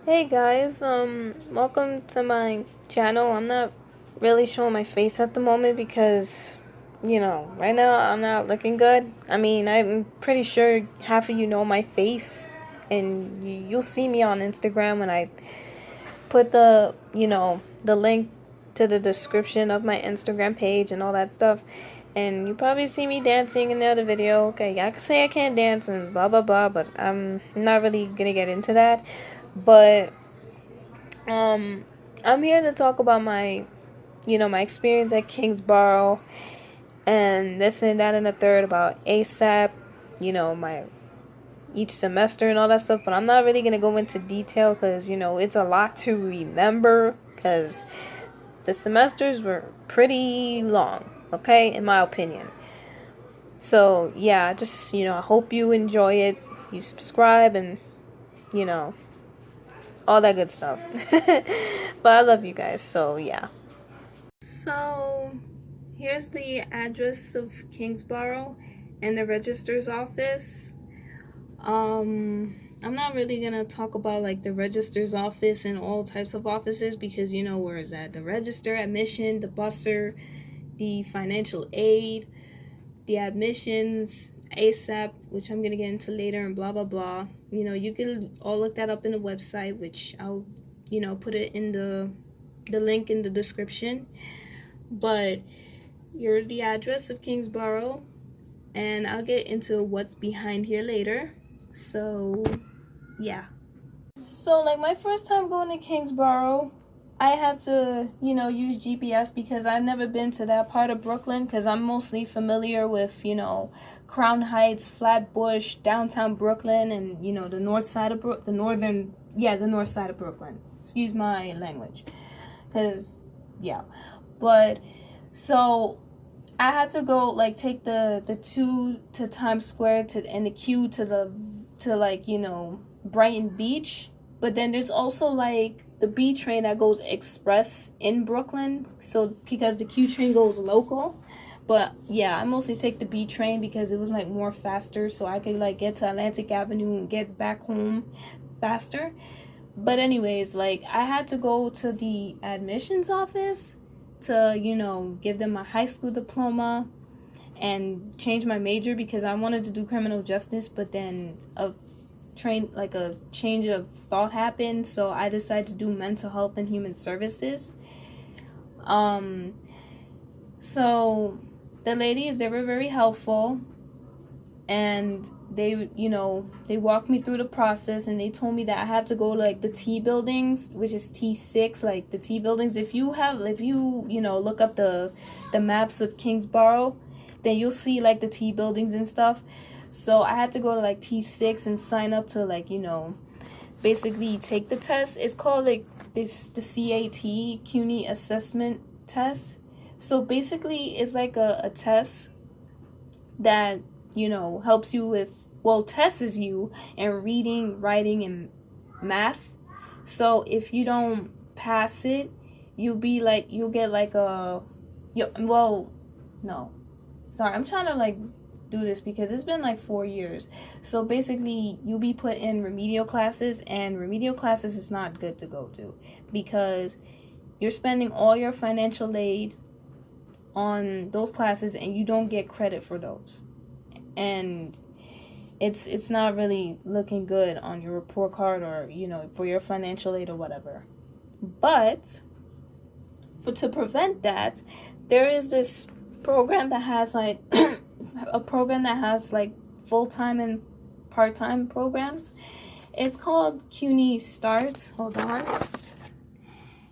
Hey guys, welcome to my channel. I'm not really showing my face at the moment because, right now I'm not looking good. I mean, I'm pretty sure half of you know my face, and you'll see me on Instagram when I put the link to the description of my Instagram page and all that stuff. And you probably see me dancing in the other video. Okay, I can say I can't dance and blah blah blah, but I'm not really gonna get into that. But I'm here to talk about my experience at Kingsborough and this and that and the third about ASAP, my each semester and all that stuff. But I'm not really gonna go into detail because it's a lot to remember because the semesters were pretty long, okay, in my opinion. So yeah, just I hope you enjoy it. You subscribe and all that good stuff. But I love you guys, so yeah. So here's the address of Kingsborough and the registrar's office. I'm not really gonna talk about like the registrar's office and all types of offices because where is that? The register, admission, the busser, the financial aid, the admissions, ASAP, which I'm gonna get into later, and blah blah blah. You can all look that up in the website, which I'll put it in the link in the description. But here's the address of Kingsborough, and I'll get into what's behind here later. So yeah. So like my first time going to Kingsborough, I had to, use GPS because I've never been to that part of Brooklyn because I'm mostly familiar with, Crown Heights, Flatbush, downtown Brooklyn, and, the north side of the north side of Brooklyn. Excuse my language. Because, yeah. But, so, I had to go, like, take the 2 to Times Square and the Q to Brighton Beach. But then there's also, like, the B train that goes express in Brooklyn, so because the Q train goes local. But yeah, I mostly take the B train because it was like more faster, so I could like get to Atlantic Avenue and get back home faster. But anyways, like I had to go to the admissions office to give them my high school diploma and change my major because I wanted to do criminal justice, but then a change of thought happened, so I decided to do mental health and human services. So the ladies, they were very helpful, and they walked me through the process, and they told me that I had to go to like the T buildings, which is T6, like the T buildings. If you look up the maps of Kingsborough, then you'll see like the T buildings and stuff. So I had to go to like T6 and sign up to like, basically take the test. It's called like the CAT, Cuny Assessment Test. So basically it's like a test that, helps you with, tests you in reading, writing, and math. So if you don't pass it, you'll get like no. Sorry, I'm trying to like do this because it's been like 4 years. So basically you'll be put in remedial classes, and remedial classes is not good to go to because you're spending all your financial aid on those classes and you don't get credit for those, and it's not really looking good on your report card or for your financial aid or whatever. But to prevent that, there is this program that has like a program that has like full-time and part-time programs. It's called Cuny Starts. Hold on.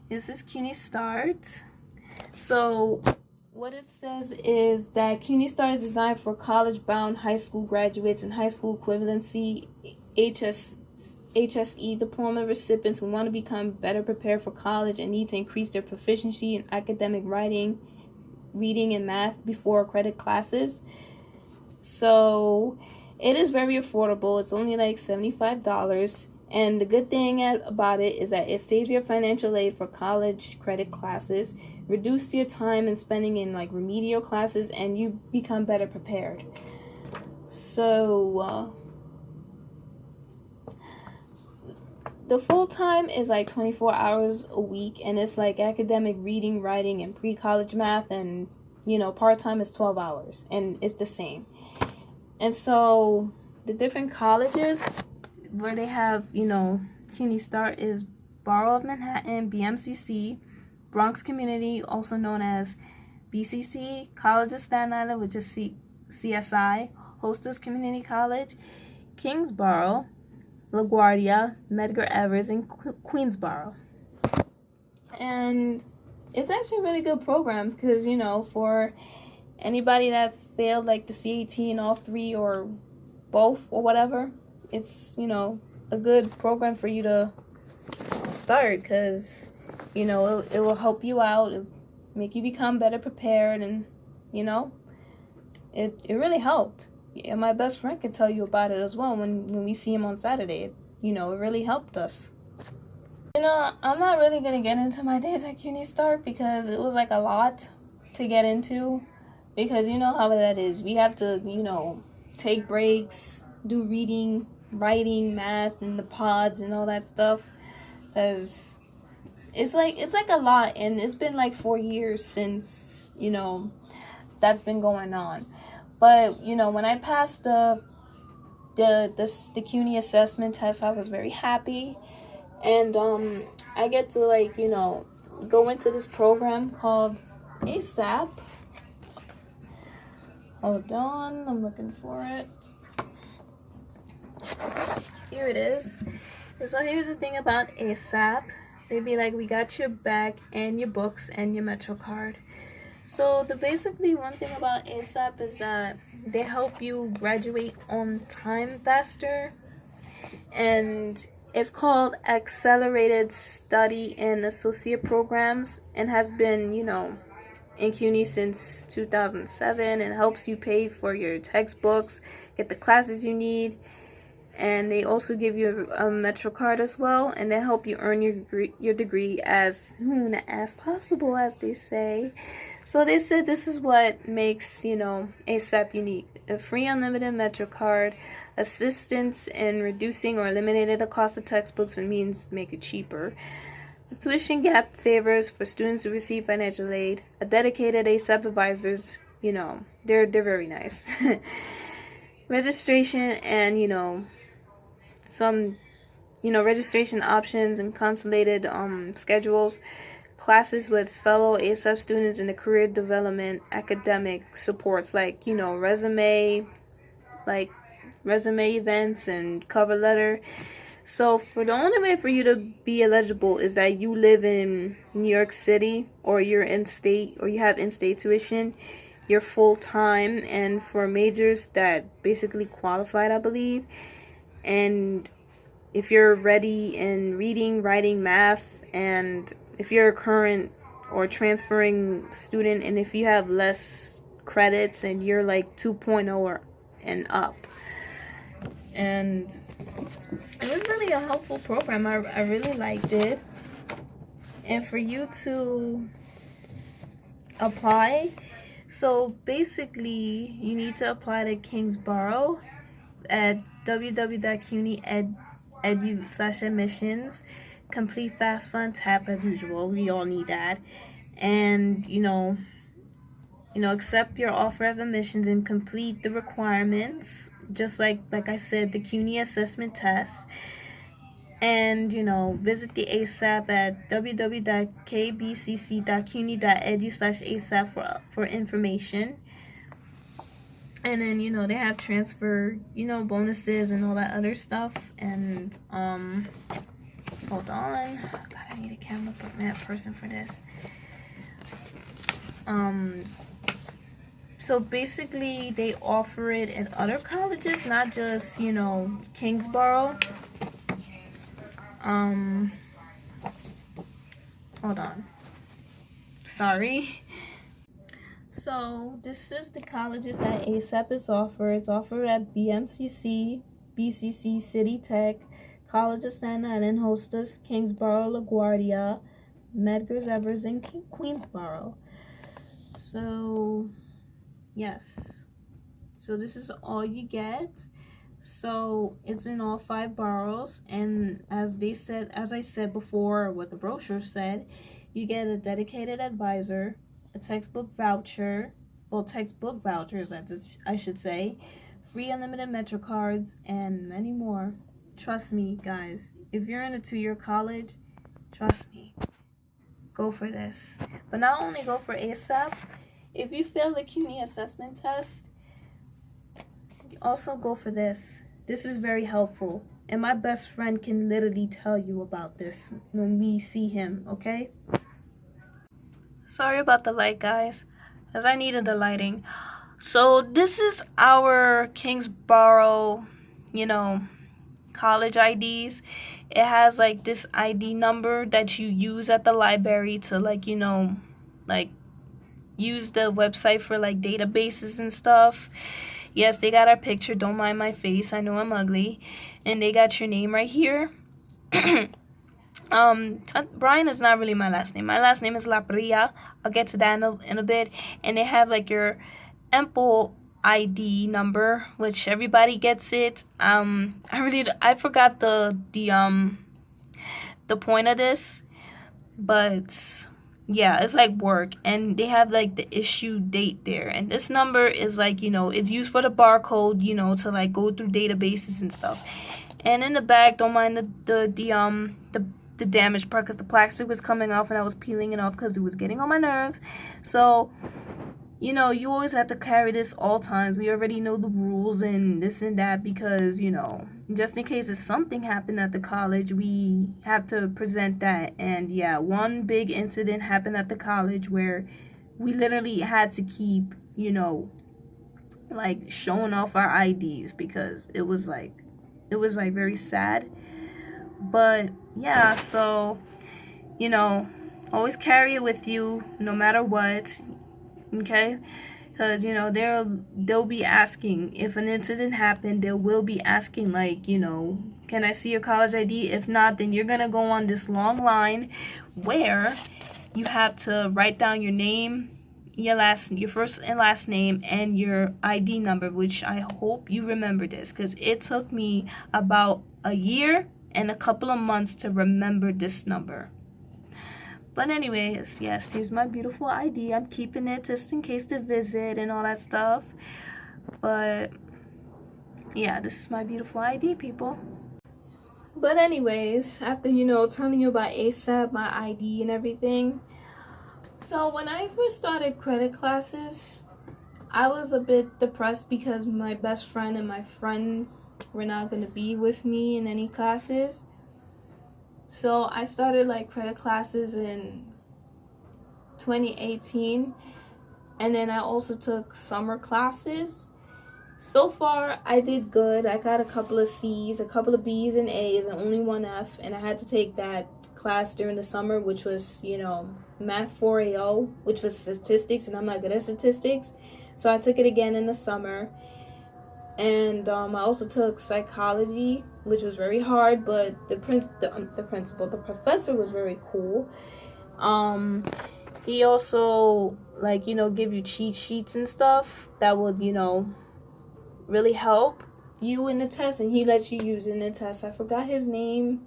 This is Cuny Starts. So what it says is that Cuny Stars is designed for college-bound high school graduates and high school equivalency HSE diploma recipients who want to become better prepared for college and need to increase their proficiency in academic writing, reading, and math before credit classes. So it is very affordable. It's only like $75. And the good thing about it is that it saves your financial aid for college credit classes, reduce your time and spending in like remedial classes, and you become better prepared. So the full time is like 24 hours a week, and it's like academic reading, writing, and pre-college math, and part time is 12 hours, and it's the same. And so the different colleges where they have, Cuny Start is Borough of Manhattan, BMCC, Bronx Community, also known as BCC, College of Staten Island, which is CSI, Hostess Community College, Kingsborough, LaGuardia, Medgar Evers, and Queensborough. And it's actually a really good program because, for anybody that failed like the CAT in all three or both or whatever, it's, a good program for you to start because, it will help you out, it'll make you become better prepared, and, it really helped. And my best friend could tell you about it as well when we see him on Saturday. It really helped us. I'm not really going to get into my days at Cuny Start because it was like a lot to get into. Because you know how that is. We have to, take breaks, do reading, writing, math, and the pods and all that stuff. Because it's like a lot. And it's been like 4 years since, that's been going on. But, when I passed the CUNY assessment test, I was very happy. And I get to, go into this program called ASAP. Hold on, I'm looking for it. Here it is. So here's the thing about ASAP. They be like, we got your back and your books and your Metro card. So basically one thing about ASAP is that they help you graduate on time faster, and it's called Accelerated Study and Associate Programs, and has been, in CUNY since 2007, and helps you pay for your textbooks, get the classes you need, and they also give you a Metro card as well, and they help you earn your degree as soon as possible, as they say. So they said this is what makes, ASAP unique. A free unlimited Metro card, assistance in reducing or eliminating the cost of textbooks and means make it cheaper. The tuition gap favors for students who receive financial aid. A dedicated ASAP advisors, they're very nice. Registration and, some, registration options and consolidated schedules. Classes with fellow ASAP students in the career development, academic supports like, resume events and cover letter. So for the only way for you to be eligible is that you live in New York City, or you're in state, or you have in-state tuition, you're full-time, and for majors that basically qualified, I believe. And if you're ready in reading, writing, math, and if you're a current or transferring student, and if you have less credits and you're like 2.0 or and up. And it was really a helpful program. I really liked it. And for you to apply, so basically you need to apply to Kingsborough at www.cuny.edu/admissions. Complete FAFSA tap as usual. We all need that. And accept your offer of admissions and complete the requirements, just like I said, the CUNY assessment test. And visit the ASAP at www.kbcc.cuny.edu/asap for information. And then they have transfer bonuses and all that other stuff. And hold on, God, I need a camera person for this. So basically they offer it in other colleges, not just Kingsborough. Hold on, sorry. So this is the colleges that ASAP is offered. It's offered at BMCC, BCC, City Tech, College of Staten Island, Hostess, Kingsborough, LaGuardia, Medgar Evers, and Queensborough. So yes, so this is all you get. So it's in all 5 boroughs, and as I said before, what the brochure said, you get a dedicated advisor, a textbook voucher, well, textbook vouchers, I should say, free unlimited Metro cards, and many more. Trust me, guys. If you're in a 2-year college, trust me, go for this. But not only go for ASAP, if you fail the CUNY assessment test, also go for this. This is very helpful, and my best friend can literally tell you about this when we see him, okay? Sorry about the light, guys, as I needed the lighting. So this is our Kingsborough, college IDs. It has like this ID number that you use at the library to like use the website for like databases and stuff. Yes, they got our picture. Don't mind my face. I know I'm ugly. And they got your name right here. Brian is not really my last name. My last name is Lapria. I'll get to that in a bit. And they have like your ample ID number, which everybody gets it. I forgot the point of this, but yeah, it's like work, and they have like the issue date there, and this number is like it's used for the barcode, to like go through databases and stuff. And in the back, don't mind the damaged part, because the plastic was coming off and I was peeling it off because it was getting on my nerves. So you always have to carry this all times. We already know the rules and this and that, because just in case if something happened at the college, we have to present that. And yeah, one big incident happened at the college where we literally had to keep like showing off our IDs, because it was like very sad. But yeah, so always carry it with you no matter what. Okay, because they'll be asking if an incident happened. They will be asking like, can I see your college ID? If not, then you're gonna go on this long line where you have to write down your name, your first and last name, and your ID number, which I hope you remember this, because it took me about a year and a couple of months to remember this number. But anyways, yes, here's my beautiful ID. I'm keeping it just in case to visit and all that stuff. But yeah, this is my beautiful ID, people. But anyways, after telling you about ASAP, my ID and everything. So when I first started credit classes, I was a bit depressed because my best friend and my friends were not going to be with me in any classes. So I started like credit classes in 2018, and then I also took summer classes. So far I did good. I got a couple of C's, a couple of B's and A's, and only one F, and I had to take that class during the summer, which was Math 4AO, which was statistics, and I'm not good at statistics, so I took it again in the summer. And I also took psychology, which was very hard, but the professor was very cool. He also give you cheat sheets and stuff that would really help you in the test, and he lets you use it in the test. I forgot his name,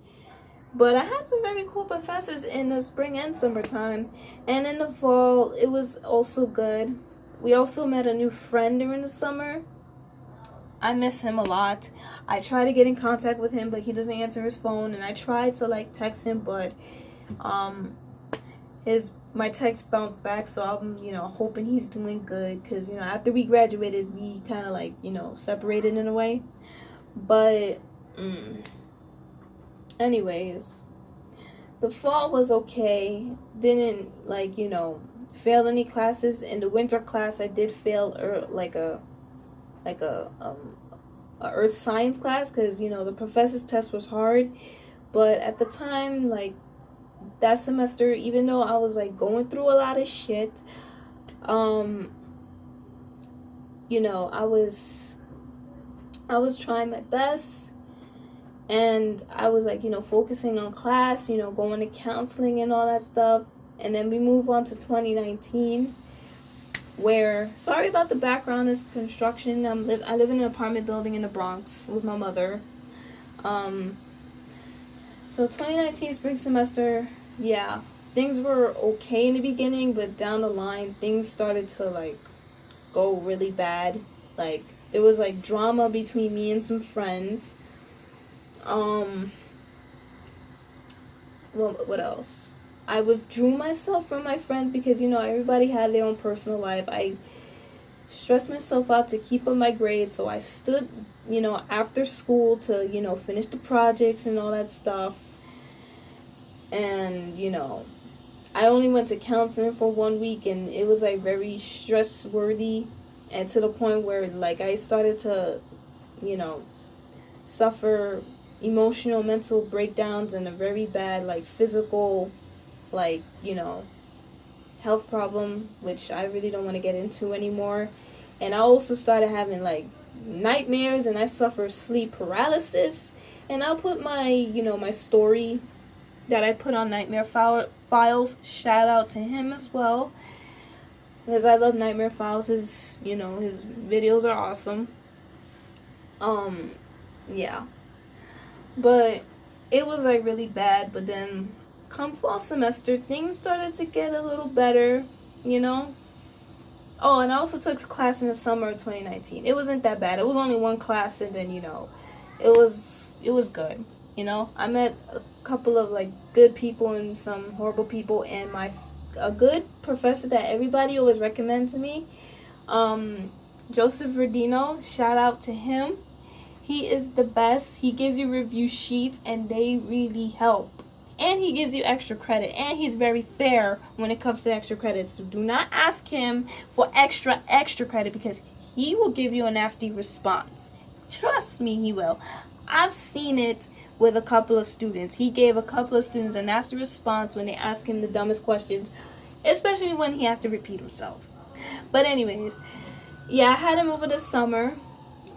but I had some very cool professors in the spring and summertime, and in the fall it was also good. We also met a new friend during the summer. I miss him a lot. I try to get in contact with him, but he doesn't answer his phone, and I tried to text him, but my text bounced back, so I'm hoping he's doing good, because after we graduated, we kind of separated in a way. But anyways, the fall was okay. Didn't fail any classes. In the winter class, I did fail a earth science class, because the professor's test was hard. But at the time, that semester, even though I was going through a lot of shit, I was trying my best, and I was focusing on class, going to counseling and all that stuff. And then we move on to 2019. where, sorry about the background, is construction. I live in an apartment building in the Bronx with my mother. So 2019 spring semester, yeah, things were okay in the beginning, but down the line, things started to, like, go really bad. Like, there was, like, drama between me and some friends. Well, what else? I withdrew myself from my friends because, everybody had their own personal life. I stressed myself out to keep up my grades, so I stood, after school to, finish the projects and all that stuff. And, I only went to counseling for 1 week, and it was, like, very stress-worthy, and to the point where, like, I started to, suffer emotional, mental breakdowns and a very bad, like, physical, like, health problem, which I really don't want to get into anymore. And I also started having, like, nightmares, and I suffer sleep paralysis. And I'll put my, my story that I put on Nightmare Files. Shout out to him as well, because I love Nightmare Files. His videos are awesome. Yeah. But it was, like, really bad. But then come fall semester, things started to get a little better, Oh, and I also took class in the summer of 2019. It wasn't that bad. It was only one class, and then, it was good. I met a couple of, like, good people and some horrible people, and a good professor that everybody always recommends to me, Joseph Verdino, shout out to him. He is the best. He gives you review sheets, and they really help. And he gives you extra credit, and he's very fair when it comes to extra credit. So do not ask him for extra credit, because he will give you a nasty response. Trust me, he will. I've seen it with a couple of students. He gave a couple of students a nasty response when they asked him the dumbest questions, especially when he has to repeat himself. But anyways, yeah, I had him over the summer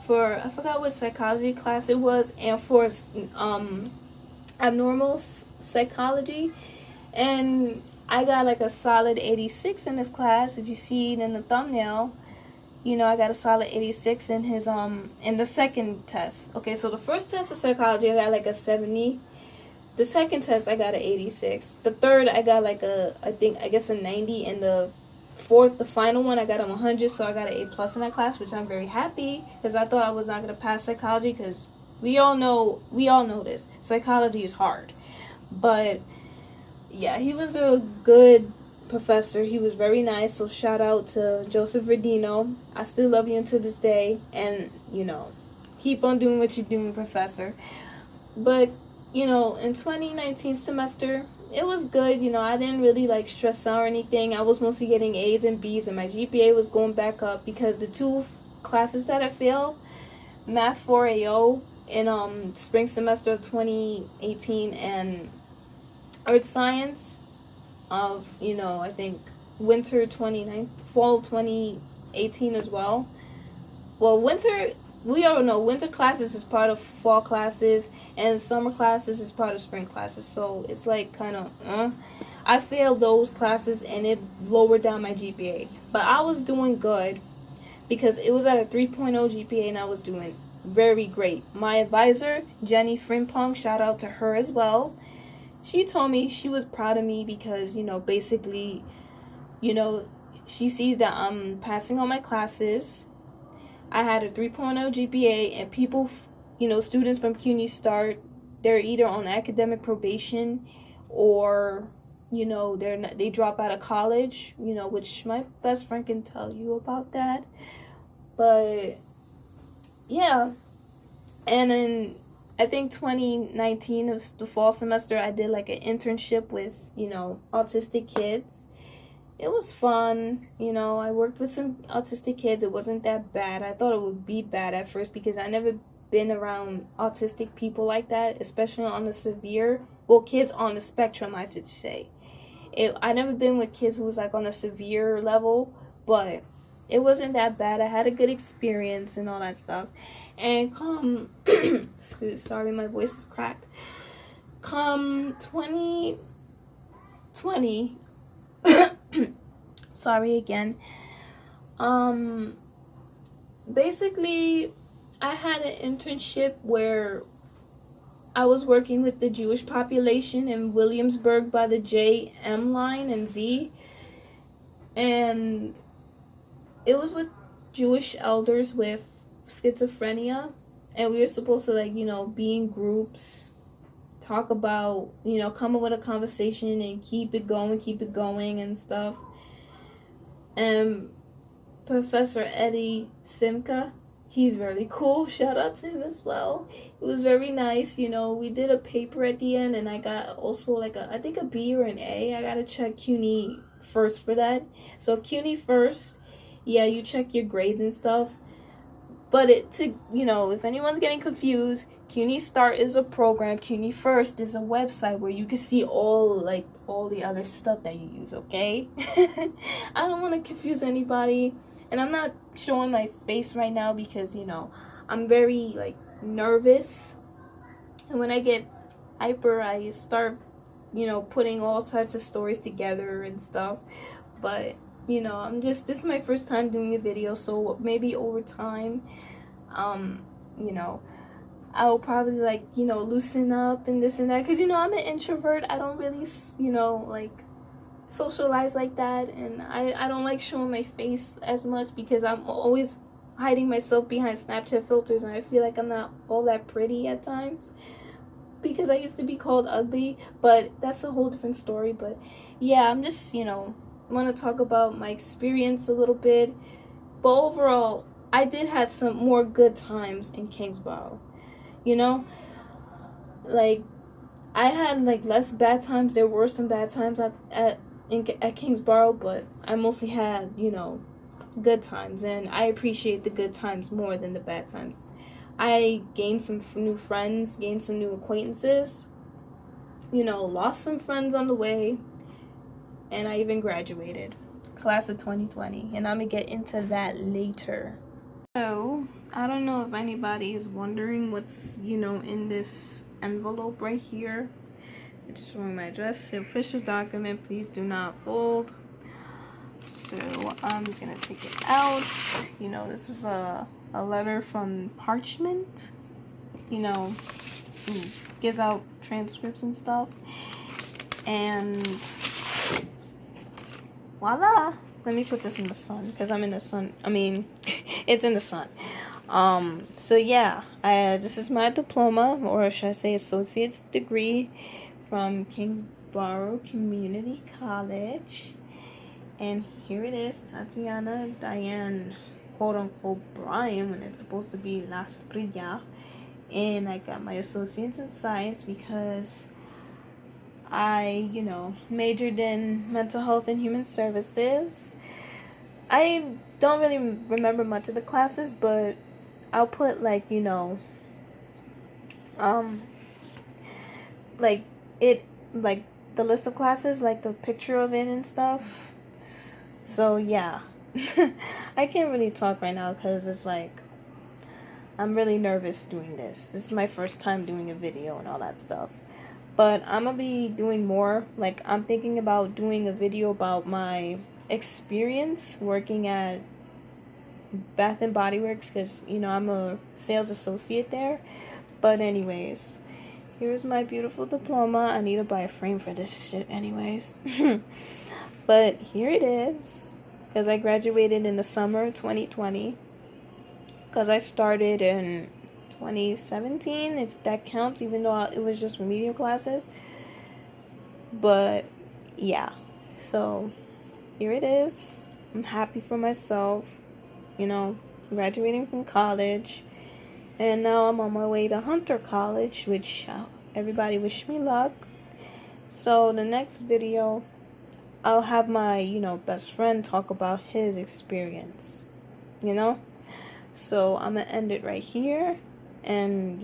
for, I forgot what psychology class it was, and for abnormal psychology, and I got, like, a solid 86 in this class. If you see it in the thumbnail, I got a solid 86 in his in the second test. Okay, so the first test of psychology, I got, like, a 70. The second test, I got an 86. The third, I got, like, a 90. And the fourth, the final one, I got a 100. So I got an A+ in that class, which I'm very happy, because I thought I was not gonna pass psychology, because we all know this. Psychology is hard. But yeah, he was a good professor. He was very nice. So shout out to Joseph Verdino. I still love you until this day. And, keep on doing what you're doing, professor. But, in 2019 semester, it was good. I didn't really, like, stress out or anything. I was mostly getting A's and B's, and my GPA was going back up, because the two classes that I failed, Math 4AO in spring semester of 2018, and Earth Science of, I think fall 2018 as well. Well, we all know winter classes is part of fall classes, and summer classes is part of spring classes. So it's, like, kind of, I failed those classes, and it lowered down my GPA. But I was doing good, because it was at a 3.0 GPA, and I was doing very great. My advisor, Jenny Frimpong, shout out to her as well. She told me she was proud of me, because, basically, she sees that I'm passing all my classes. I had a 3.0 GPA, and people, students from Cuny Start, they're either on academic probation, or, they drop out of college, which my best friend can tell you about that. But yeah, and then I think 2019 was the fall semester. I did, like, an internship with, autistic kids. It was fun. I worked with some autistic kids. It wasn't that bad. I thought it would be bad at first, because I never been around autistic people like that, especially on the severe, kids on the spectrum, I should say. I never been with kids who was, like, on a severe level, but it wasn't that bad. I had a good experience and all that stuff. And sorry, my voice is cracked. Come 2020, sorry again. Basically, I had an internship where I was working with the Jewish population in Williamsburg by the JM line and Z, and it was with Jewish elders with schizophrenia, and we were supposed to, like, be in groups, talk about, come up with a conversation and keep it going and stuff. And Professor Eddie Simca, he's very cool. Shout out to him as well. It was very nice. We did a paper at the end, and I got also like I think a B or an A. I gotta check Cuny first for that. So Cuny first, yeah, you check your grades and stuff. But if anyone's getting confused, Cuny Start is a program. Cuny First is a website where you can see all the other stuff that you use, okay? I don't want to confuse anybody. And I'm not showing my face right now because, I'm very, nervous. And when I get hyper, I start, putting all types of stories together and stuff. But this is my first time doing a video, so maybe over time, I'll probably loosen up and this and that, because I'm an introvert. I don't really socialize like that, and I don't like showing my face as much because I'm always hiding myself behind Snapchat filters, and I feel like I'm not all that pretty at times because I used to be called ugly, but that's a whole different story. But yeah, I'm just want to talk about my experience a little bit. But overall, I did have some more good times in Kingsborough. I had less bad times. There were some bad times at Kingsborough, but I mostly had good times, and I appreciate the good times more than the bad times. I gained some new friends, gained some new acquaintances, lost some friends on the way, and I even graduated, class of 2020, and I'm gonna get into that later. So I don't know if anybody is wondering what's in this envelope right here. I just showing my address. The official document, please do not fold. So I'm gonna take it out. This is a letter from Parchment. Gives out transcripts and stuff. And voila! Let me put this in the sun because I'm in the sun. I mean, it's in the sun. So yeah, this is my diploma, or should I say associate's degree, from Kingsborough Community College. And here it is, Tatiana Diane, quote unquote, Brian, when it's supposed to be Las Prilla. And I got my associates in science because I, majored in mental health and human services. I don't really remember much of the classes, but I'll put the list of classes, the picture of it and stuff. So yeah, I can't really talk right now because it's I'm really nervous doing this. This is my first time doing a video and all that stuff. But I'm gonna be doing more. I'm thinking about doing a video about my experience working at Bath and Body Works because, I'm a sales associate there. But anyways, here's my beautiful diploma. I need to buy a frame for this shit anyways. But here it is, because I graduated in the summer of 2020. Because I started in 2017, if that counts, even though it was just remedial classes. But yeah, so here it is. I'm happy for myself, graduating from college. And now I'm on my way to Hunter College, which everybody wish me luck. So the next video, I'll have my, best friend talk about his experience, So I'm going to end it right here. And,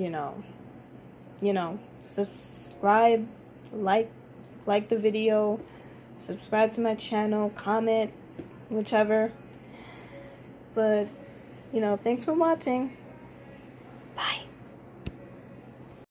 subscribe, like the video, subscribe to my channel, comment, whichever. But, thanks for watching.